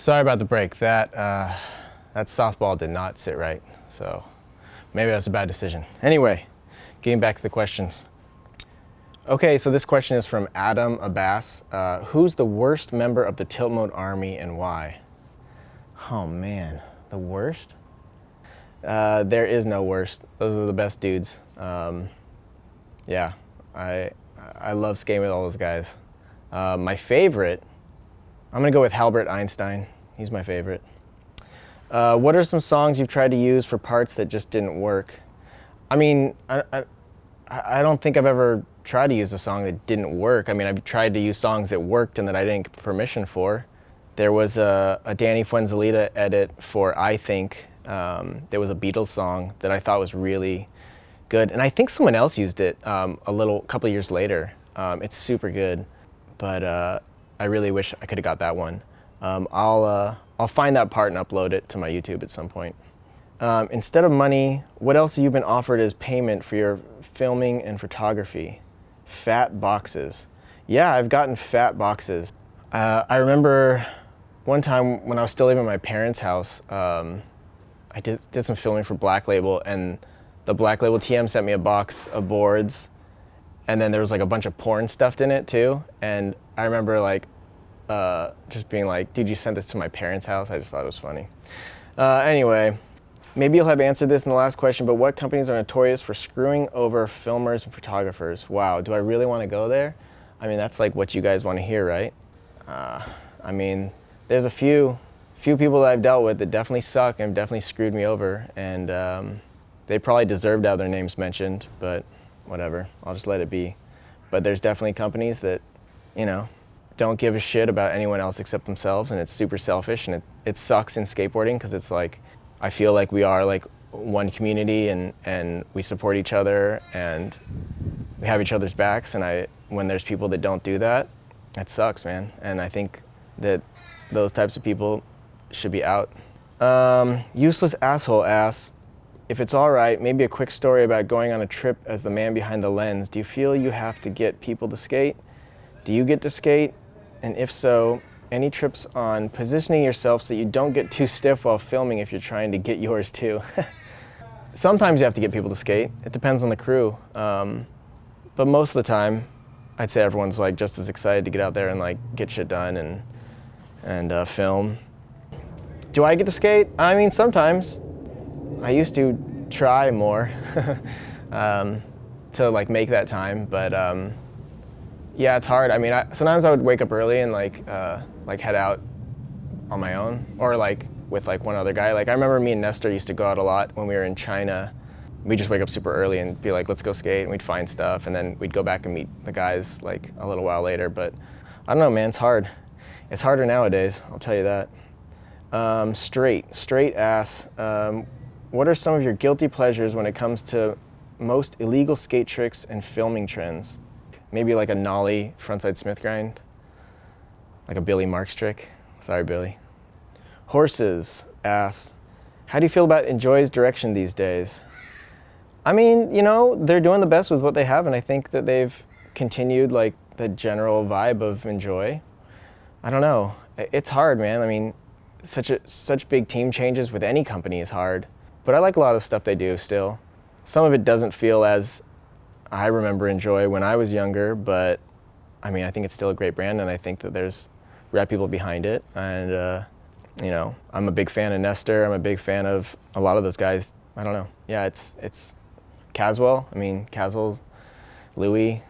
Sorry about the break. That softball did not sit right, so maybe that was a bad decision. Anyway, getting back to the questions. Okay, so this question is from Adam Abbas. Who's the worst member of the Tilt Mode Army and why? Oh man, the worst? There is no worst. Those are the best dudes. Yeah, I love skating with all those guys. My favorite, I'm gonna go with Halbert Einstein. He's my favorite. What are some songs you've tried to use for parts that just didn't work? I mean, I don't think I've ever tried to use a song that didn't work. I mean, I've tried to use songs that worked and that I didn't get permission for. There was a Danny Fuenzalida edit for I Think. There was a Beatles song that I thought was really good. And I think someone else used it a couple years later. It's super good, but I really wish I could have got that one. I'll find that part and upload it to my YouTube at some point. Instead of money, what else have you been offered as payment for your filming and photography? Fat boxes. Yeah, I've gotten fat boxes. I remember one time when I was still living at my parents' house, I did some filming for Black Label, and the Black Label TM sent me a box of boards, and then there was like a bunch of porn stuffed in it too. And I remember like just being like, dude, you sent this to my parents' house? I just thought it was funny. Anyway, maybe you'll have answered this in the last question, but what companies are notorious for screwing over filmers and photographers? Wow, do I really want to go there? I mean, that's like what you guys want to hear, right? I mean, there's a few people that I've dealt with that definitely suck and definitely screwed me over, and they probably deserved to have their names mentioned, but whatever, I'll just let it be. But there's definitely companies that, you know, don't give a shit about anyone else except themselves, and it's super selfish, and it sucks in skateboarding because it's like, I feel like we are like one community, and we support each other and we have each other's backs, and when there's people that don't do that, it sucks, man. And I think that those types of people should be out. Useless Asshole asks, if it's all right, maybe a quick story about going on a trip as the man behind the lens. Do you feel you have to get people to skate? Do you get to skate? And if so, any trips on positioning yourself so you don't get too stiff while filming if you're trying to get yours too? Sometimes you have to get people to skate. It depends on the crew. But most of the time, I'd say everyone's like just as excited to get out there and like get shit done and film. Do I get to skate? I mean, sometimes. I used to try more to like make that time, but yeah, it's hard. I mean, sometimes I would wake up early and like head out on my own, or like with like one other guy. Like I remember me and Nestor used to go out a lot when we were in China. We'd just wake up super early and be like, let's go skate, and we'd find stuff, and then we'd go back and meet the guys like a little while later. But I don't know, man, it's hard. It's harder nowadays, I'll tell you that. Straight ass. What are some of your guilty pleasures when it comes to most illegal skate tricks and filming trends? Maybe like a nollie frontside Smith grind, like a Billy Marks trick. Sorry, Billy. Horses asks, how do you feel about Enjoy's direction these days? I mean, you know, they're doing the best with what they have, and I think that they've continued like the general vibe of Enjoy. I don't know. It's hard, man. I mean, such big team changes with any company is hard. But I like a lot of the stuff they do still. Some of it doesn't feel as I remember Enjoy when I was younger, but I mean, I think it's still a great brand, and I think that there's rep people behind it. And you know, I'm a big fan of Nestor. I'm a big fan of a lot of those guys. I don't know. Yeah, it's Caswell. I mean, Caswell, Louis,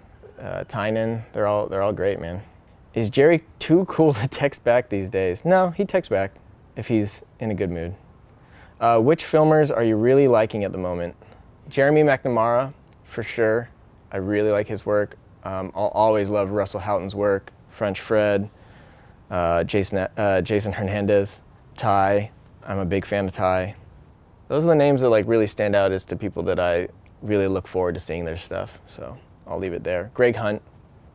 Tynan. They're all great, man. Is Jerry too cool to text back these days? No, he texts back if he's in a good mood. Which filmers are you really liking at the moment? Jeremy McNamara, for sure. I really like his work. I'll always love Russell Houghton's work. French Fred, Jason Hernandez, Ty. I'm a big fan of Ty. Those are the names that like really stand out as to people that I really look forward to seeing their stuff. So I'll leave it there. Greg Hunt,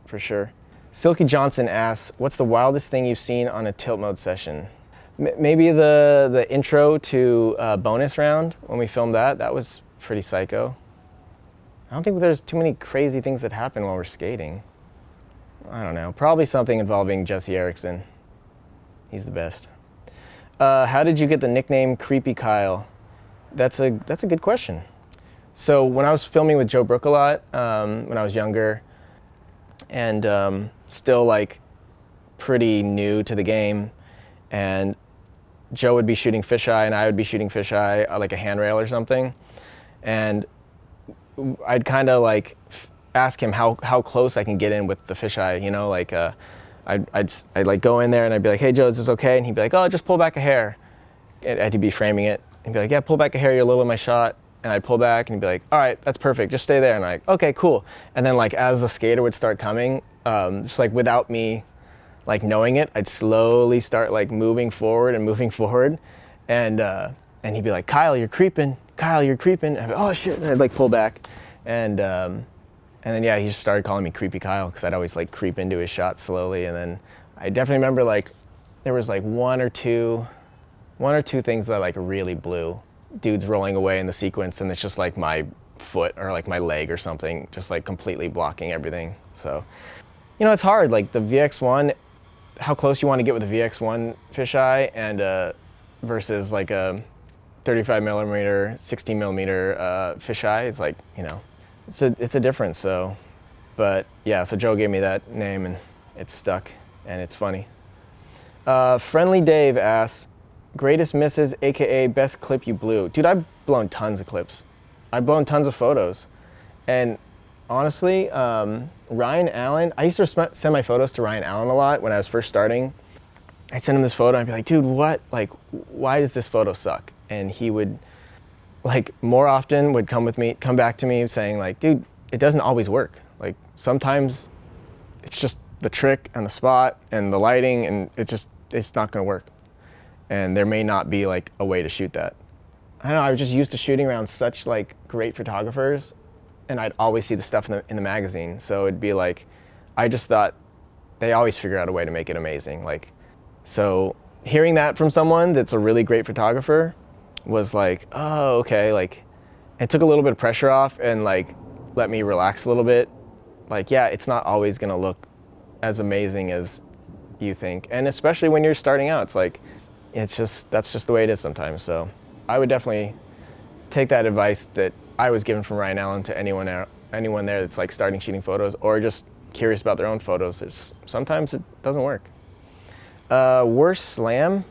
for sure. Silky Johnson asks, what's the wildest thing you've seen on a tilt mode session? Maybe the intro to bonus round when we filmed that. That was pretty psycho. I don't think there's too many crazy things that happen while we're skating. I don't know. Probably something involving Jesse Erickson. He's the best. How did you get the nickname Creepy Kyle? That's a good question. So when I was filming with Joe Brook a lot, when I was younger, and still like pretty new to the game, and Joe would be shooting fisheye and I would be shooting fisheye, like a handrail or something, and I'd kind of like ask him how close I can get in with the fisheye, you know, like I'd like go in there and I'd be like, hey Joe, is this okay? And he'd be like, oh, just pull back a hair. And he'd be framing it. He'd be like, yeah, pull back a hair, you're a little in my shot. And I'd pull back and he'd be like, all right, that's perfect, just stay there. And I'm like, okay, cool. And then like as the skater would start coming, just like without me like knowing it, I'd slowly start like moving forward. And he'd be like, Kyle, you're creeping. Kyle, you're creeping. And I'd be, oh shit, and I'd like pull back. And then yeah, he just started calling me Creepy Kyle because I'd always like creep into his shot slowly. And then I definitely remember like there was like one or two things that like really blew. Dudes rolling away in the sequence and it's just like my foot or like my leg or something just like completely blocking everything. So, you know, it's hard. Like the VX1, how close you want to get with the VX1 fisheye and versus like a 35 millimeter, 16 millimeter fisheye. It's like, you know, it's a difference. So, but yeah, so Joe gave me that name and it's stuck and it's funny. Friendly Dave asks, greatest misses, AKA best clip you blew. Dude, I've blown tons of clips. I've blown tons of photos. And honestly, Ryan Allen, I used to send my photos to Ryan Allen a lot when I was first starting. I'd send him this photo and I'd be like, dude, what? Like, why does this photo suck? And he would, like, more often would come back to me saying like, dude, it doesn't always work. Like, sometimes it's just the trick and the spot and the lighting and it's not gonna work. And there may not be like a way to shoot that. I don't know, I was just used to shooting around such like great photographers and I'd always see the stuff in the magazine. So it'd be like, I just thought they always figure out a way to make it amazing. Like, so hearing that from someone that's a really great photographer was like, oh, okay. Like, it took a little bit of pressure off and like let me relax a little bit. Like, yeah, it's not always gonna look as amazing as you think. And especially when you're starting out, it's like, that's just the way it is sometimes. So I would definitely take that advice that I was given from Ryan Allen to anyone there that's like starting shooting photos or just curious about their own photos. Sometimes it doesn't work. Worst slam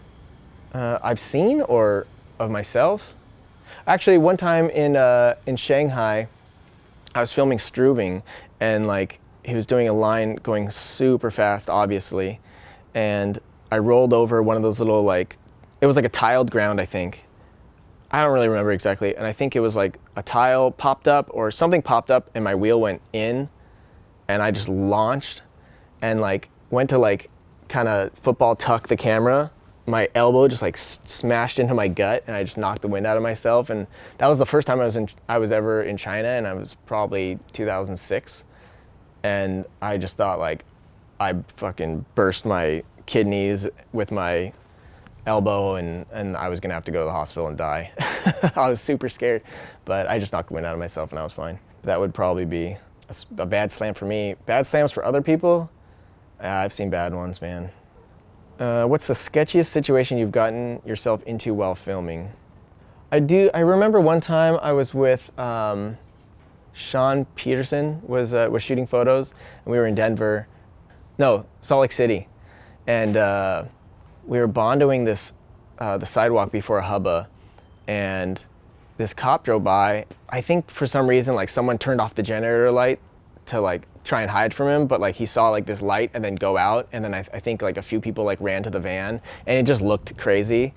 I've seen or of myself? Actually, one time in Shanghai, I was filming Strubing and like he was doing a line going super fast, obviously, and I rolled over one of those little like, it was like a tiled ground, I think. I don't really remember exactly. And I think it was like a tile popped up or something popped up and my wheel went in and I just launched and like went to like kind of football tuck the camera. My elbow just like smashed into my gut and I just knocked the wind out of myself. And that was the first time I was ever in China, and I was probably 2006. And I just thought like I fucking burst my kidneys with my elbow and I was gonna have to go to the hospital and die. I was super scared, but I just knocked the wind out of myself and I was fine. That would probably be a bad slam for me. Bad slams for other people? I've seen bad ones, man. What's the sketchiest situation you've gotten yourself into while filming? I remember one time I was with Sean Peterson was shooting photos and we were in Denver. No, Salt Lake City. And we were bondoing the sidewalk before a hubba, and this cop drove by. I think for some reason, like someone turned off the generator light to like try and hide from him, but like he saw like this light and then go out, and then I think like a few people like ran to the van, and it just looked crazy.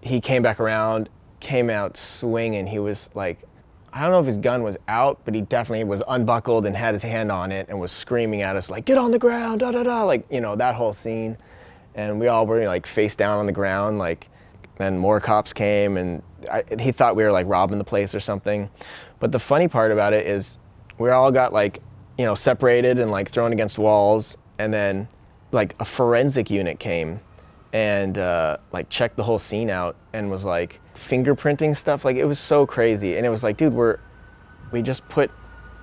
He came back around, came out swinging. He was like, I don't know if his gun was out, but he definitely was unbuckled and had his hand on it and was screaming at us like, get on the ground, da da da, like, you know, that whole scene. And we all were like face down on the ground, like, then more cops came and he thought we were like robbing the place or something. But the funny part about it is we all got like, you know, separated and like thrown against walls, and then like a forensic unit came and like checked the whole scene out and was like fingerprinting stuff. Like, it was so crazy. And it was like, dude, we just put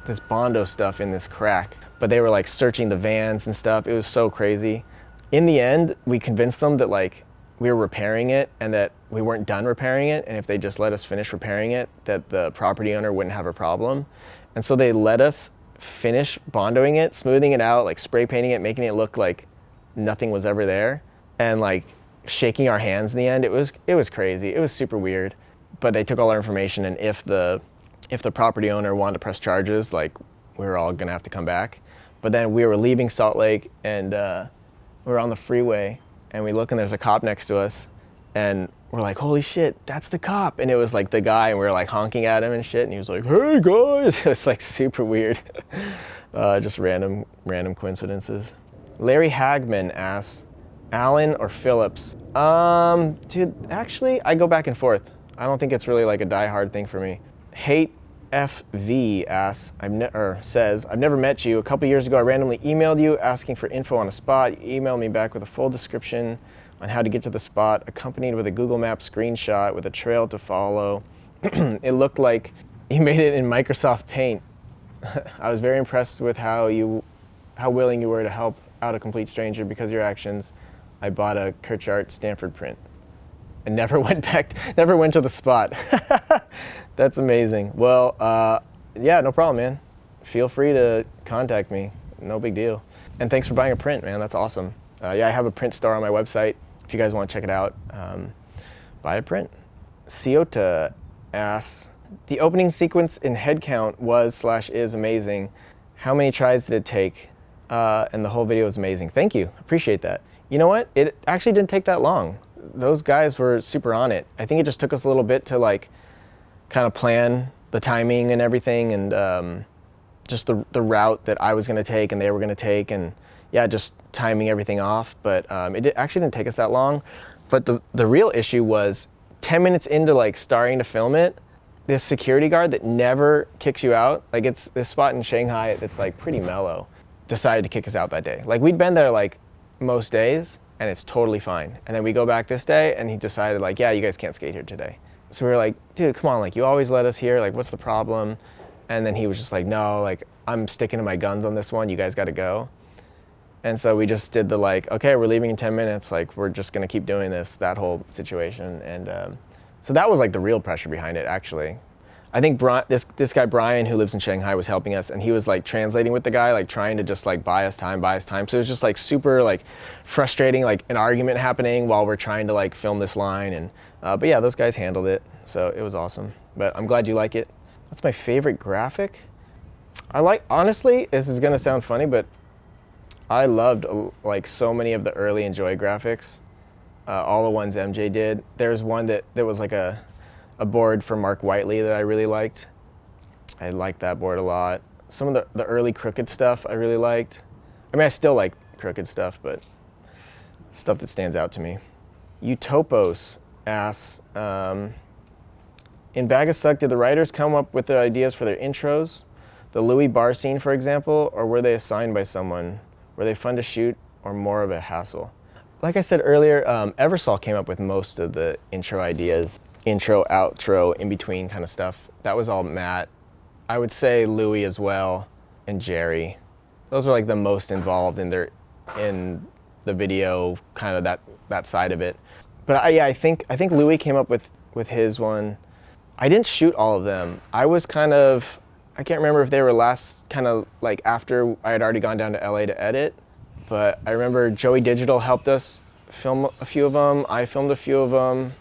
this Bondo stuff in this crack, but they were like searching the vans and stuff. It was so crazy. In the end, we convinced them that like we were repairing it and that we weren't done repairing it, and if they just let us finish repairing it, that the property owner wouldn't have a problem. And so they let us finish bondoing it, smoothing it out, like spray painting it, making it look like nothing was ever there, and like shaking our hands in the end. It was crazy. It was super weird. But they took all our information, and if the property owner wanted to press charges, like, we were all gonna have to come back. But then we were leaving Salt Lake, and we were on the freeway, and we look and there's a cop next to us, and we're like, holy shit, that's the cop. And it was like the guy, and we were like honking at him and shit, and he was like, hey guys. It was like super weird. Just random coincidences. Larry Hagman asks, Allen or Phillips? Dude, actually, I go back and forth. I don't think it's really like a die-hard thing for me. Hate FV asks, says, I've never met you. A couple years ago, I randomly emailed you asking for info on a spot. You emailed me back with a full description on how to get to the spot, accompanied with a Google Maps screenshot with a trail to follow. It looked like you made it in Microsoft Paint. I was very impressed with how willing you were to help out a complete stranger. Because of your actions, I bought a Kirchart Stanford print and never went to the spot. That's amazing. Well, yeah, no problem, man. Feel free to contact me. No big deal. And thanks for buying a print, man. That's awesome. Yeah, I have a print store on my website. If you guys want to check it out, buy a print. Ciota asks, the opening sequence in Headcount was/is amazing. How many tries did it take? And the whole video was amazing. Thank you. Appreciate that. You know what? It actually didn't take that long. Those guys were super on it. I think it just took us a little bit to like kind of plan the timing and everything, and just the route that I was going to take and they were going to take, and yeah, just timing everything off. But it actually didn't take us that long. But the real issue was 10 minutes into like starting to film it, this security guard that never kicks you out, like it's this spot in Shanghai that's like pretty mellow, decided to kick us out that day. Like we'd been there like most days and it's totally fine. And then we go back this day and he decided like, yeah, you guys can't skate here today. So we were like, dude, come on, like you always let us here, like what's the problem? And then he was just like, no, like I'm sticking to my guns on this one, you guys gotta go. And so we just did the like, okay, we're leaving in 10 minutes, like we're just gonna keep doing this, that whole situation. And so that was like the real pressure behind it, actually. I think this guy Brian, who lives in Shanghai, was helping us, and he was like translating with the guy, like trying to just like buy us time. So it was just like super like frustrating, like an argument happening while we're trying to like film this line. And but yeah, those guys handled it, so it was awesome. But I'm glad you like it. What's my favorite graphic? Honestly, this is gonna sound funny, but I loved like so many of the early Enjoy graphics. All the ones MJ did. There's one that was like a board for Mark Whiteley that I really liked. I liked that board a lot. Some of the early Crooked stuff I really liked. I mean, I still like Crooked stuff, but stuff that stands out to me. Utopos asks, in Bag of Suck, did the writers come up with the ideas for their intros? The Louis bar scene, for example, or were they assigned by someone? Were they fun to shoot or more of a hassle? Like I said earlier, Eversol came up with most of the intro ideas. Intro, outro, in between kind of stuff. That was all Matt. I would say Louis as well, and Jerry. Those were like the most involved in the video, kind of that side of it. But I think Louis came up with his one. I didn't shoot all of them. I can't remember if they were last kind of like after I had already gone down to LA to edit, but I remember Joey Digital helped us film a few of them. I filmed a few of them.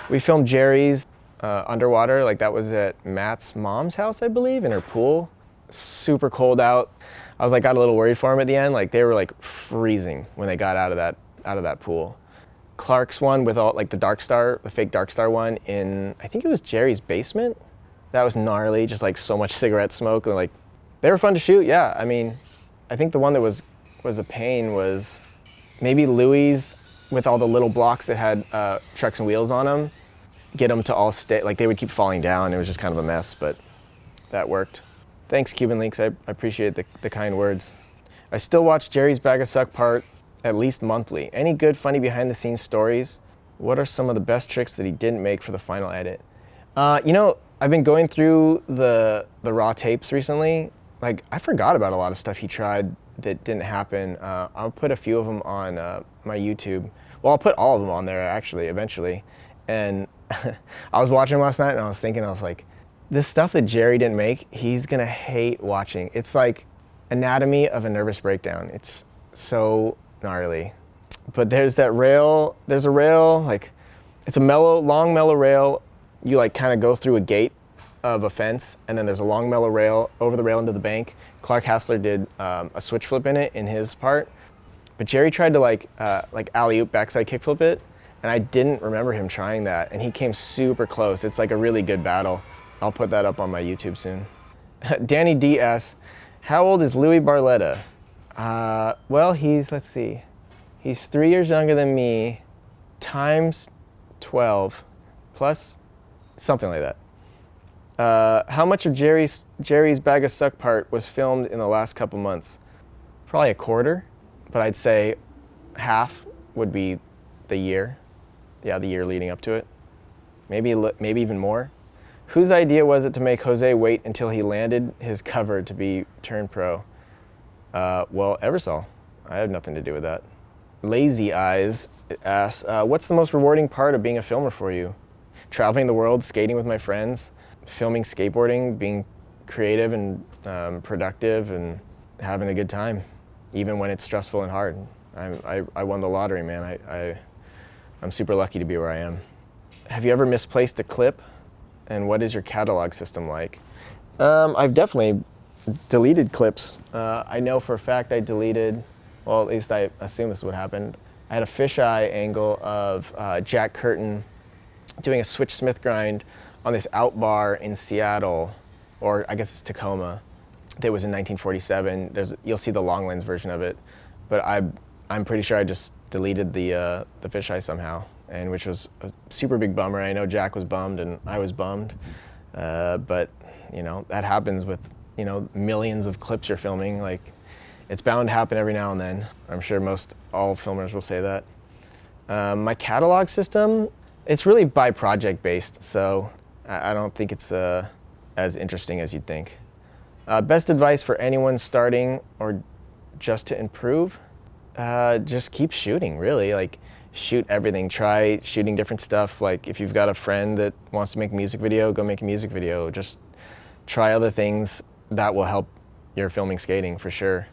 We filmed Jerry's underwater, like that was at Matt's mom's house, I believe, in her pool. Super cold out. I was like, got a little worried for him at the end. Like they were like freezing when they got out of that pool. Clark's one with all like the fake Dark Star one in, I think it was Jerry's basement. That was gnarly, just like so much cigarette smoke. And like, they were fun to shoot, yeah. I mean, I think the one that was a pain was maybe Louis' with all the little blocks that had trucks and wheels on them. Get them to all stay, like they would keep falling down. It was just kind of a mess, but that worked. Thanks, Cuban Links, I appreciate the kind words. I still watch Jerry's Bag of Suck part at least monthly. Any good, funny behind the scenes stories? What are some of the best tricks that he didn't make for the final edit? You know, I've been going through the raw tapes recently. Like, I forgot about a lot of stuff he tried that didn't happen. I'll put a few of them on my YouTube. Well, I'll put all of them on there actually, eventually. And I was watching last night and I was thinking, I was like, this stuff that Jerry didn't make, he's gonna hate watching. It's like Anatomy of a Nervous Breakdown. It's so gnarly. But there's a rail, like, it's a long mellow rail. You like kind of go through a gate of a fence, and then there's a long mellow rail over the rail into the bank. Clark Hassler did a switch flip in it in his part, but Jerry tried to like alley-oop backside kickflip it, and I didn't remember him trying that, and he came super close. It's like a really good battle. I'll put that up on my YouTube soon. Danny D asks, how old is Louis Barletta? Well, let's see, he's 3 years younger than me, times 12, plus something like that. How much of Jerry's Bag of Suck part was filmed in the last couple months? Probably a quarter, but I'd say half would be the year. Yeah, the year leading up to it. Maybe even more. Whose idea was it to make Jose wait until he landed his cover to be turned pro? Well, Eversol. I had nothing to do with that. Lazy Eyes asks, what's the most rewarding part of being a filmer for you? Traveling the world, skating with my friends, filming skateboarding, being creative and productive, and having a good time, even when it's stressful and hard. I won the lottery, man. I'm super lucky to be where I am. Have you ever misplaced a clip? And what is your catalog system like? I've definitely deleted clips. I know for a fact I deleted, well, at least I assume this is what happened. I had a fisheye angle of Jack Curtin doing a switch Smith grind on this out bar in Seattle, or I guess it's Tacoma. That was in 1947. You'll see the long lens version of it, but I'm pretty sure I just deleted the fisheye somehow, and which was a super big bummer. I know Jack was bummed and I was bummed, but that happens with millions of clips you're filming. Like, it's bound to happen every now and then. I'm sure all filmers will say that. My catalog system, it's really by project based, so I don't think it's as interesting as you'd think. Best advice for anyone starting or just to improve? Just keep shooting, really. Like, shoot everything. Try shooting different stuff. Like, if you've got a friend that wants to make a music video, go make a music video. Just try other things. That will help your filming skating for sure.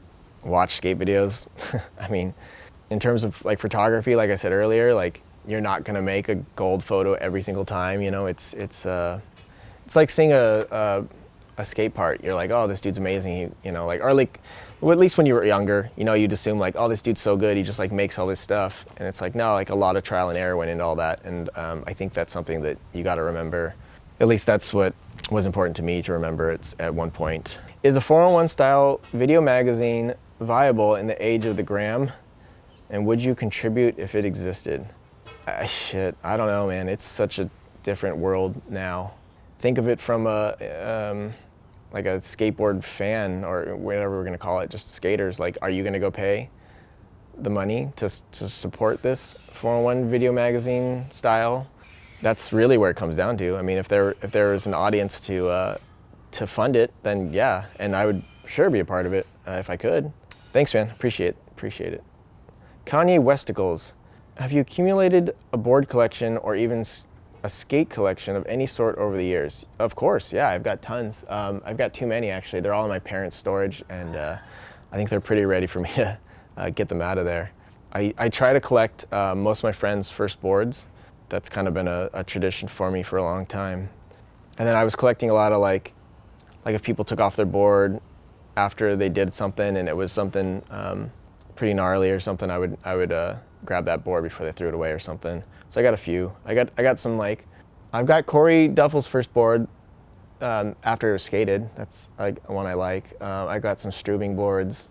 Watch skate videos. I mean, in terms of like photography, like I said earlier, like, you're not gonna make a gold photo every single time. It's like seeing a skate part. You're like, oh, this dude's amazing. Well, at least when you were younger, you'd assume like, oh, this dude's so good. He just like makes all this stuff, and it's like, no, like a lot of trial and error went into all that. And I think that's something that you got to remember. At least that's what was important to me to remember. It's at one point. Is a 401 style video magazine viable in the age of the gram? And would you contribute if it existed? Shit, I don't know, man. It's such a different world now. Think of it from like a skateboard fan, or whatever we're gonna call it, just skaters. Like, are you gonna go pay the money to support this 401 video magazine style? That's really where it comes down to. I mean, if there was an audience to fund it, then yeah, and I would sure be a part of it if I could. Thanks, man. Appreciate it. Kanye Westicles, have you accumulated a board collection or even a skate collection of any sort over the years? Of course, yeah, I've got tons. I've got too many, actually. They're all in my parents' storage, and I think they're pretty ready for me to get them out of there. I try to collect most of my friends' first boards. That's kind of been a tradition for me for a long time. And then I was collecting a lot of like if people took off their board after they did something and it was something pretty gnarly or something, I would grab that board before they threw it away or something. So I got a few. I got some I've got Corey Duffel's first board after it was skated. That's like one I like. I got some Strubing boards.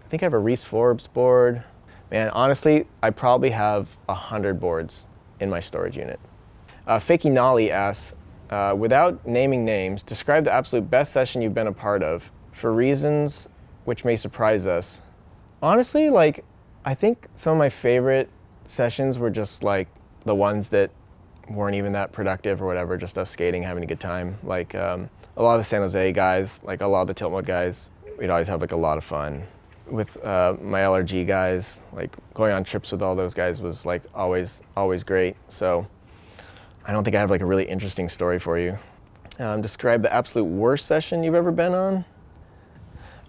I think I have a Reese Forbes board. Man, honestly, I probably have 100 boards in my storage unit. Fakey Nolly asks, without naming names, describe the absolute best session you've been a part of for reasons which may surprise us. Honestly, I think some of my favorite sessions were just like the ones that weren't even that productive or whatever, just us skating, having a good time. A lot of the San Jose guys, a lot of the tilt mode guys, we'd always have a lot of fun. with my LRG guys, like going on trips with all those guys was like always great. So I don't think I have like a really interesting story for you. Describe the absolute worst session you've ever been on.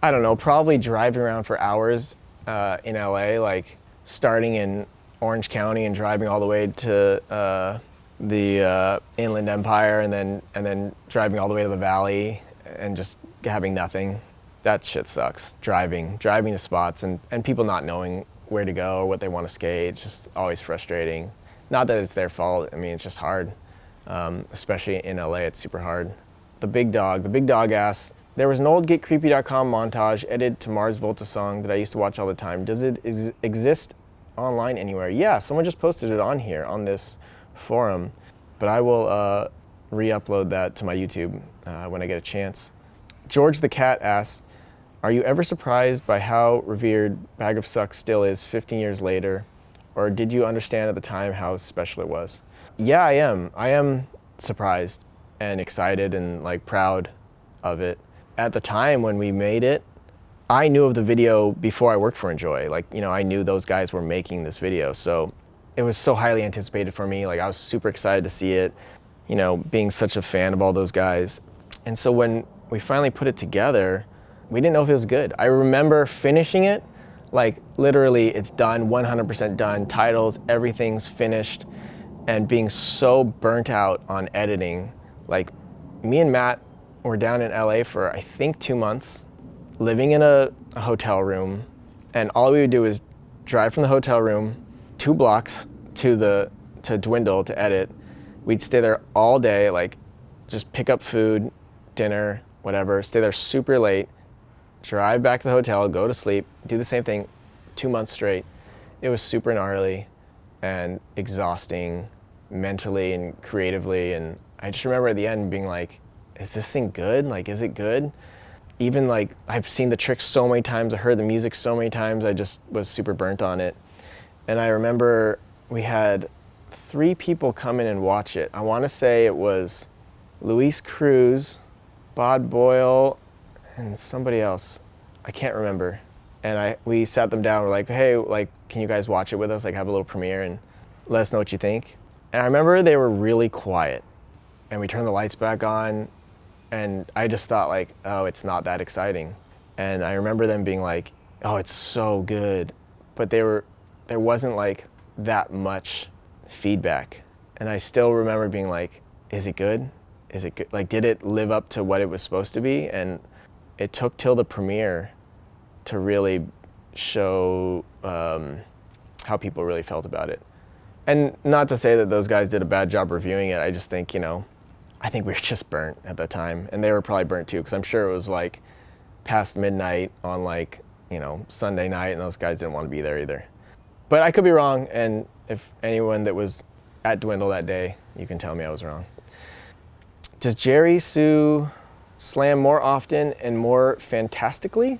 I don't know, probably driving around for hours in LA, like starting in Orange County and driving all the way to the Inland Empire, and then driving all the way to the Valley and just having nothing. That shit sucks. Driving to spots and people not knowing where to go or what they want to skate. It's just always frustrating. Not that it's their fault. I mean, it's just hard. Especially in LA, it's super hard. The big dog asks, there was an old getcreepy.com montage edited to Mars Volta song that I used to watch all the time. Does it exist online anywhere? Yeah, someone just posted it on here, on this forum. But I will re-upload that to my YouTube when I get a chance. George the Cat asks, are you ever surprised by how revered Bag of Sucks still is 15 years later? Or did you understand at the time how special it was? Yeah, I am. I am surprised and excited and like proud of it. At the time when we made it, I knew of the video before I worked for Enjoy. Like, you know, I knew those guys were making this video. So it was so highly anticipated for me. Like, I was super excited to see it, you know, being such a fan of all those guys. And so when we finally put it together, we didn't know if it was good. I remember finishing it, like literally it's done, 100% done, titles, everything's finished, and being so burnt out on editing. Like, me and Matt were down in LA for I think 2 months, living in a hotel room, and all we would do is drive from the hotel room 2 blocks to Dwindle to edit. We'd stay there all day, like just pick up food, dinner, whatever, stay there super late, drive back to the hotel, go to sleep, do the same thing 2 months straight. It was super gnarly and exhausting mentally and creatively. And I just remember at the end being like, is this thing good? Like, is it good? Even like, I've seen the tricks so many times, I heard the music so many times, I just was super burnt on it. And I remember we had 3 people come in and watch it. I want to say it was Luis Cruz, Bod Boyle, and somebody else. I can't remember. And we sat them down, we're like, hey, like, can you guys watch it with us? Like, have a little premiere and let us know what you think. And I remember they were really quiet. And we turned the lights back on, and I just thought like, oh, it's not that exciting. And I remember them being like, oh, it's so good. But there wasn't like that much feedback. And I still remember being like, is it good? Is it good? Like, did it live up to what it was supposed to be? And it took till the premiere to really show how people really felt about it. And not to say that those guys did a bad job reviewing it. I just think, you know, I think we were just burnt at the time. And they were probably burnt too, because I'm sure it was like past midnight on like, you know, Sunday night, and those guys didn't want to be there either. But I could be wrong, and if anyone that was at Dwindle that day, you can tell me I was wrong. Does Jerry Sue slam more often and more fantastically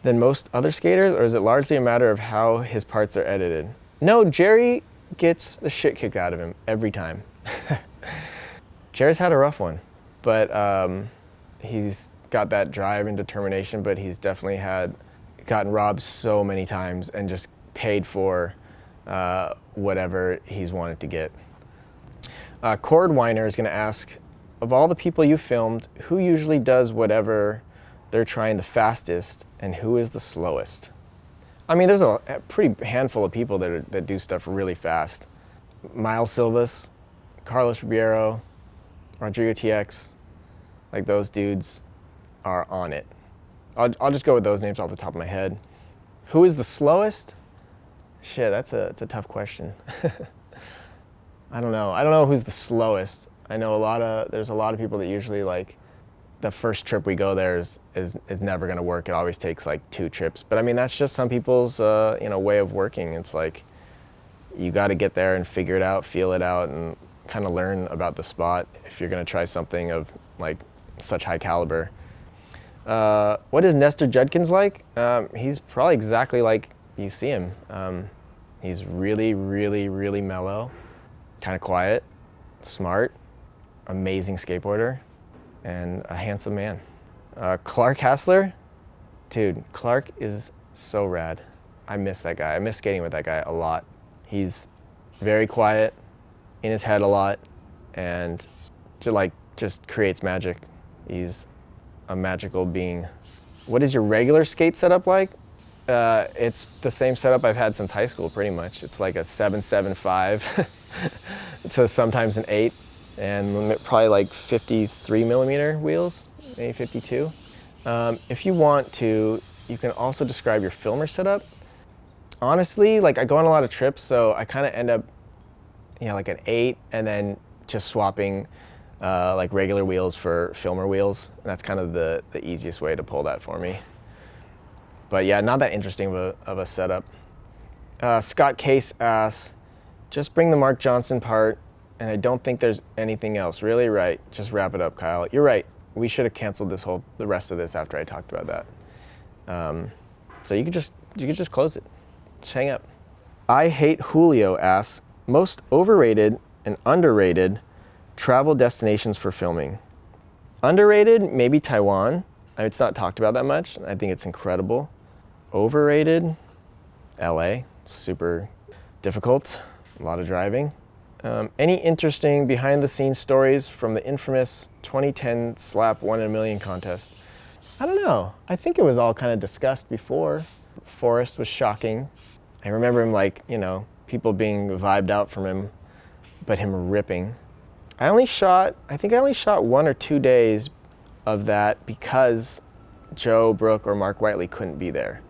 than most other skaters, or is it largely a matter of how his parts are edited? No, Jerry gets the shit kicked out of him every time. Jerry's had a rough one, but he's got that drive and determination, but he's definitely gotten robbed so many times and just paid for whatever he's wanted to get. Cord Weiner is going to ask, of all the people you filmed, who usually does whatever they're trying the fastest, and who is the slowest? I mean, there's a pretty handful of people that do stuff really fast. Miles Silvas, Carlos Ribeiro, Rodrigo TX, like those dudes are on it. I'll just go with those names off the top of my head. Who is the slowest? Shit, that's a tough question. I don't know who's the slowest. I know there's a lot of people that usually like the first trip we go there is never gonna work. It always takes like 2 trips. But I mean, that's just some people's way of working. It's like you got to get there and figure it out, feel it out, and kind of learn about the spot if you're gonna try something of like such high caliber. What is Nestor Judkins like? He's probably exactly like you see him. He's really, really, really mellow, kind of quiet, smart, amazing skateboarder, and a handsome man. Clark Hassler, Dude, Clark is so rad. I miss that guy. I miss skating with that guy a lot. He's very quiet, in his head a lot, and just creates magic. He's a magical being. What is your regular skate setup like? It's the same setup I've had since high school, pretty much. It's like a 7.75 to sometimes an 8, and probably like 53 millimeter wheels, maybe 52. If you want to, you can also describe your filmer setup. Honestly, like I go on a lot of trips, so I kind of end up, like an 8, and then just swapping like regular wheels for filmer wheels. And that's kind of the easiest way to pull that for me. But yeah, not that interesting of a setup. Scott Case asks, just bring the Mark Johnson part, and I don't think there's anything else. Really? Right. Just wrap it up, Kyle. You're right. We should have canceled the rest of this after I talked about that. So you could just close it. Just hang up. I Hate Julio asks, most overrated and underrated travel destinations for filming. Underrated, maybe Taiwan. It's not talked about that much. I think it's incredible. Overrated, LA. Super difficult, a lot of driving. Any interesting behind the scenes stories from the infamous 2010 Slap 1 in a Million contest? I don't know. I think it was all kind of discussed before. Forrest was shocking. I remember him people being vibed out from him, but him ripping. I think I only shot 1 or 2 days of that because Joe, Brooke, or Mark Whiteley couldn't be there.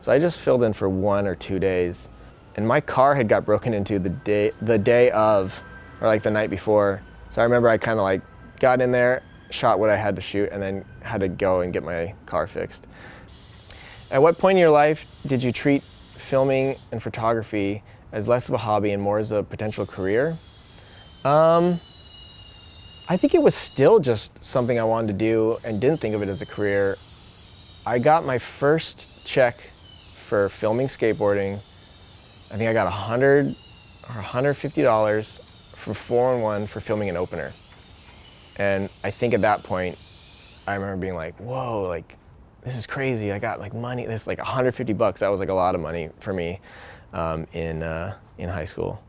So I just filled in for 1 or 2 days. And my car had got broken into the day of, or like the night before. So I remember I kind of got in there, shot what I had to shoot, and then had to go and get my car fixed. At what point in your life did you treat filming and photography as less of a hobby and more as a potential career? I think it was still just something I wanted to do and didn't think of it as a career. I got my first check for filming skateboarding. I think I got $100 or $150 from 411 for filming an opener. And I think at that point, I remember being like, whoa, this is crazy. I got money. This is $150. That was a lot of money for me in high school.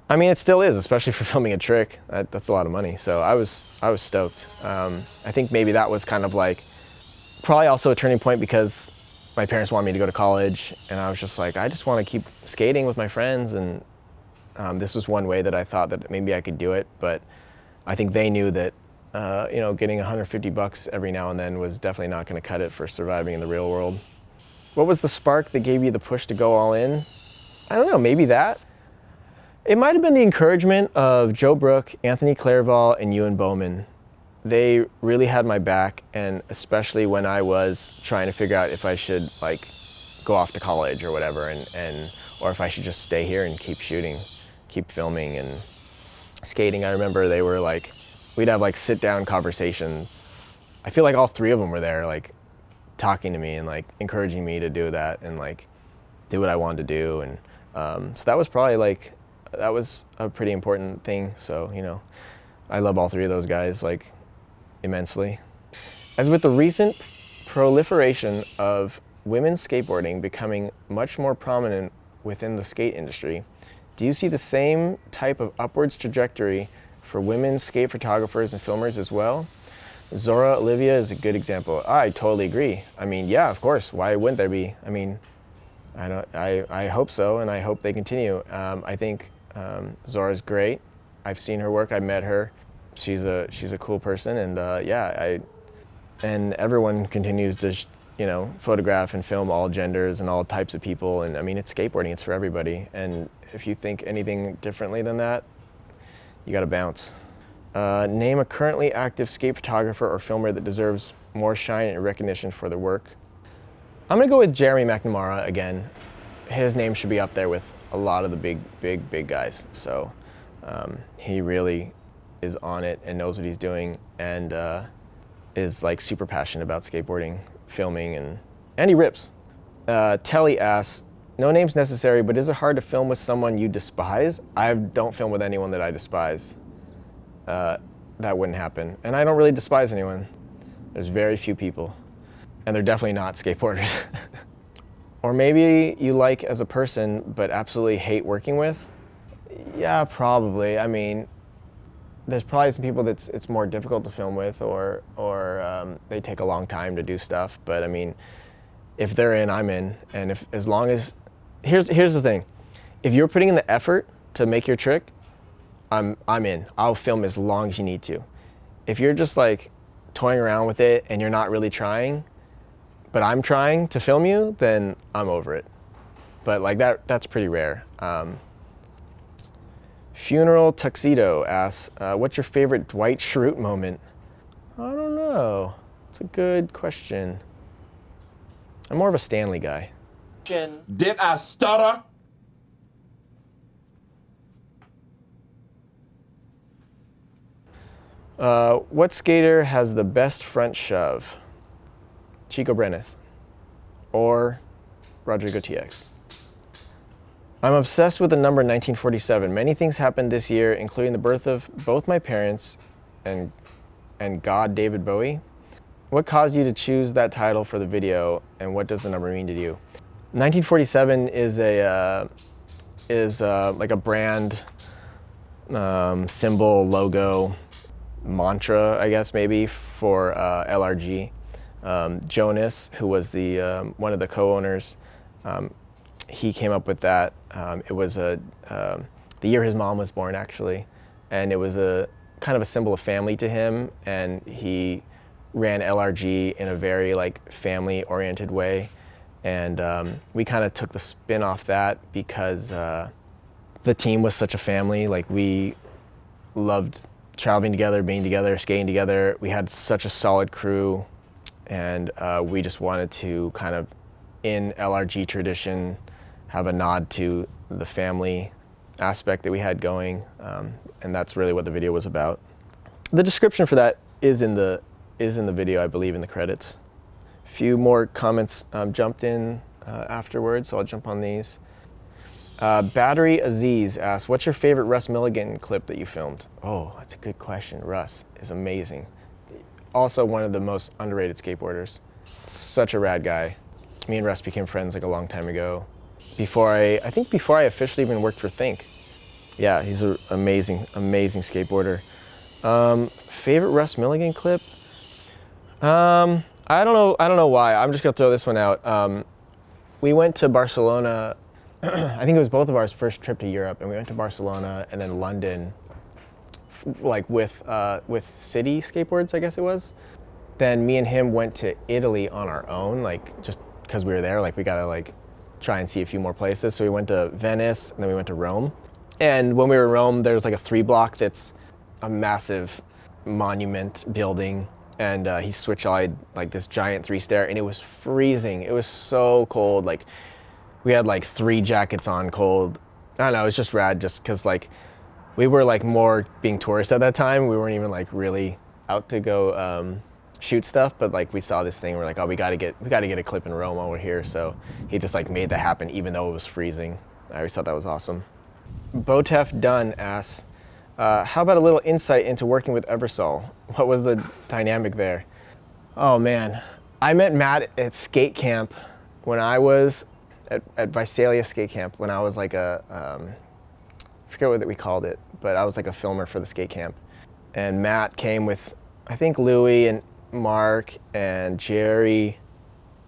I mean, it still is, especially for filming a trick. That's a lot of money. So I was stoked. I think maybe that was kind of probably also a turning point because my parents wanted me to go to college, and I was just I just want to keep skating with my friends, and this was one way that I thought that maybe I could do it. But I think they knew that getting $150 every now and then was definitely not going to cut it for surviving in the real world. What was the spark that gave you the push to go all in? I don't know, maybe that. It might have been the encouragement of Joe Brook, Anthony Clairval, and Ewan Bowman. They really had my back, and especially when I was trying to figure out if I should go off to college or whatever, or if I should just stay here and keep shooting, keep filming and skating. I remember they were we'd have sit down conversations. I feel all 3 of them were there talking to me and encouraging me to do that and do what I wanted to do. And so that was probably that was a pretty important thing. So, I love all 3 of those guys immensely. As with the recent proliferation of women's skateboarding becoming much more prominent within the skate industry, do you see the same type of upwards trajectory for women's skate photographers and filmers as well? Zora Olivia is a good example. I totally agree. I mean, yeah, of course. Why wouldn't there be? I mean, I hope so, and I hope they continue. I think Zora's great. I've seen her work. I met her. She's a cool person, and and everyone continues to photograph and film all genders and all types of people. And I mean, it's skateboarding. It's for everybody. And if you think anything differently than that, you got to bounce. Name a currently active skate photographer or filmer that deserves more shine and recognition for their work. I'm gonna go with Jeremy McNamara again. His name should be up there with a lot of the big guys. So he really is on it and knows what he's doing, and is super passionate about skateboarding, filming, and he rips. Telly asks, no names necessary, but is it hard to film with someone you despise? I don't film with anyone that I despise. That wouldn't happen. And I don't really despise anyone. There's very few people. and they're definitely not skateboarders. Or maybe you like as a person, but absolutely hate working with. Yeah, probably. I mean, there's probably some people that it's more difficult to film with, or they take a long time to do stuff. But I mean, if they're in, I'm in. And if, as long as, here's the thing. If you're putting in the effort to make your trick, I'm in. I'll film as long as you need to. If you're just like toying around with it and you're not really trying, but I'm trying to film you, then I'm over it. But like that's pretty rare. Funeral Tuxedo asks, what's your favorite Dwight Schrute moment? I don't know. It's a good question. I'm more of a Stanley guy. Did I stutter? What skater has the best front shove? Chico Brenes or Rodrigo TX? I'm obsessed with the number 1947. Many things happened this year, including the birth of both my parents and God David Bowie. What caused you to choose that title for the video, and what does the number mean to you? 1947 is like a brand symbol, logo, mantra, I guess maybe, for LRG. Jonas, who was the one of the co-owners, he came up with that. It was the year his mom was born, actually, and it was a kind of a symbol of family to him, and he ran LRG in a very like family-oriented way, and we kind of took the spin off that because the team was such a family. Like, we loved traveling together, being together, skating together. We had such a solid crew, and we just wanted to kind of, in LRG tradition, have a nod to the family aspect that we had going, and that's really what the video was about. The description for that is in the video, I believe, in the credits. A few more comments jumped in afterwards, so I'll jump on these. Battery Aziz asks, what's your favorite Russ Milligan clip that you filmed? Oh, that's a good question. Russ is amazing. Also one of the most underrated skateboarders. Such a rad guy. Me and Russ became friends like a long time ago. I think before I officially even worked for Think. Yeah, he's an amazing, amazing skateboarder. Favorite Russ Milligan clip? I don't know why. I'm just gonna throw this one out. We went to Barcelona. I think it was both of our first trip to Europe, and we went to Barcelona and then London, like with City Skateboards, I guess it was. Then me and him went to Italy on our own, like just because we were there, like we gotta like try and see a few more places. So we went to Venice and then we went to Rome. And when we were in Rome, there's like a 3-block that's a massive monument building, and he switch-eyed like this giant 3-stair, and it was freezing. It was so cold. Like, we had like 3 jackets on cold. I don't know, it was just rad, just because like we were like more being tourists at that time. We weren't even like really out to go shoot stuff, but like we saw this thing, we're like, oh, we gotta get a clip in Rome while we're here. So he just like made that happen even though it was freezing. I always thought that was awesome. Botef Dunn asks, how about a little insight into working with Eversol? What was the dynamic there? Oh man, I met Matt at skate camp when I was at Visalia skate camp, when I was like I forget what we called it, but I was like a filmer for the skate camp. And Matt came with, I think, Louis and Mark and Jerry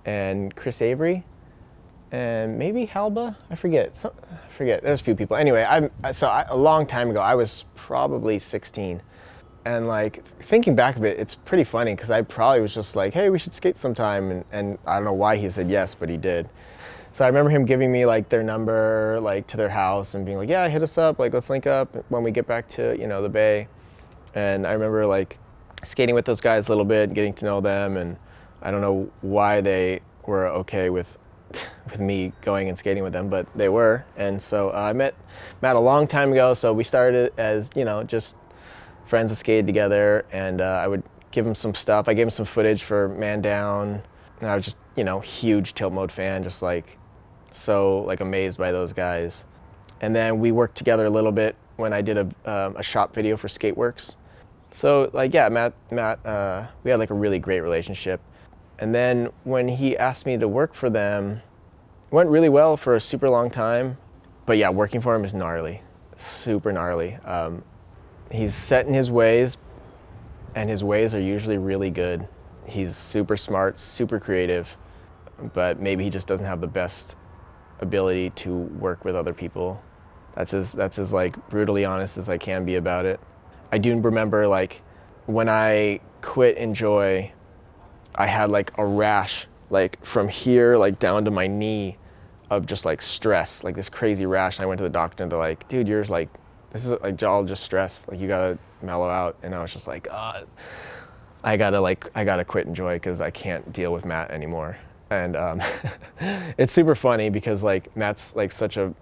and Chris Avery and maybe Halba, I forget. There's a few people. Anyway, a long time ago, I was probably 16. And like, thinking back of it, it's pretty funny because I probably was just like, hey, we should skate sometime. And I don't know why he said yes, but he did. So I remember him giving me like their number, like to their house, and being like, yeah, hit us up, like let's link up when we get back to, you know, the Bay. And I remember like skating with those guys a little bit, getting to know them, and I don't know why they were okay with me going and skating with them, but they were. And so I met Matt a long time ago, so we started as, you know, just friends that skated together, and I would give him some stuff. I gave him some footage for Man Down, and I was just, you know, huge Tilt Mode fan, just like so like amazed by those guys. And then we worked together a little bit when I did a shop video for Skateworks. So like, yeah, Matt, we had like a really great relationship. And then when he asked me to work for them, it went really well for a super long time. But yeah, working for him is gnarly, super gnarly. He's set in his ways, and his ways are usually really good. He's super smart, super creative, but maybe he just doesn't have the best ability to work with other people. That's as like brutally honest as I can be about it. I do remember like when I quit Enjoy, I had like a rash like from here like down to my knee of just like stress, like this crazy rash. And I went to the doctor and they're like, dude, you're like, this is like all just stress. Like you gotta mellow out. And I was just like, I gotta quit Enjoy because I can't deal with Matt anymore. And it's super funny because like Matt's like such a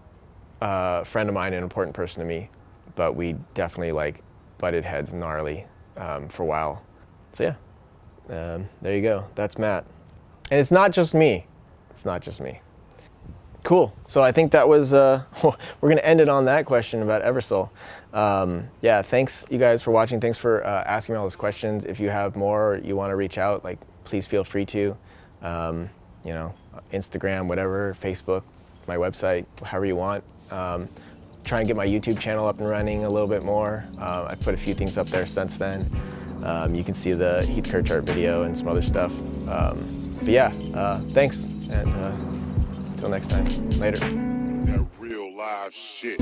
friend of mine, an important person to me, but we definitely like butted heads gnarly for a while. So yeah, there you go. That's Matt. And it's not just me. It's not just me. Cool. So I think that was, we're going to end it on that question about Eversoul. Yeah, thanks you guys for watching. Thanks for asking me all those questions. If you have more or you want to reach out, like please feel free to. You know, Instagram, whatever, Facebook, my website, however you want. Try and get my YouTube channel up and running a little bit more. I've put a few things up there since then. You can see the Heath Kirchart video and some other stuff. But yeah, thanks, and until next time, later. That real live shit.